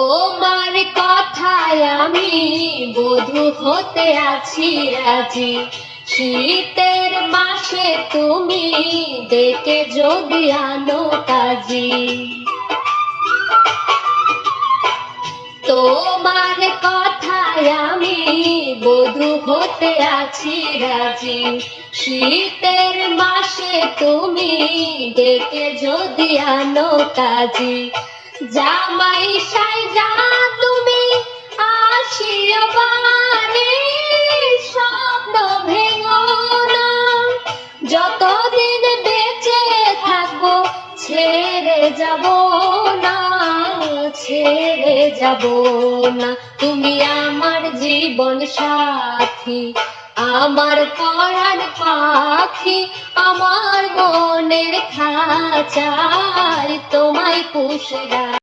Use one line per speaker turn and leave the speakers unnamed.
তোমার কথায় আমি বধূ হতে আছি রাজি। শীতের মাসে তুমি ডেকে যদি আনো কাজী। তোমার কথায় আমি বধূ হতে আছি রাজি। শীতের মাসে তুমি ডেকে যদি আনো কাজী। জামাই সাইজা তুমি আসিও বারে, স্বপ্ন ভেঙো না। যতদিন বেঁচে থাকবো ছেড়ে যাব না, ছেড়ে যাব না। তুমি আমার জীবন সাথী, আমার পরাণ পাখি, আমার মনের খাঁচায় তোমায় পুষে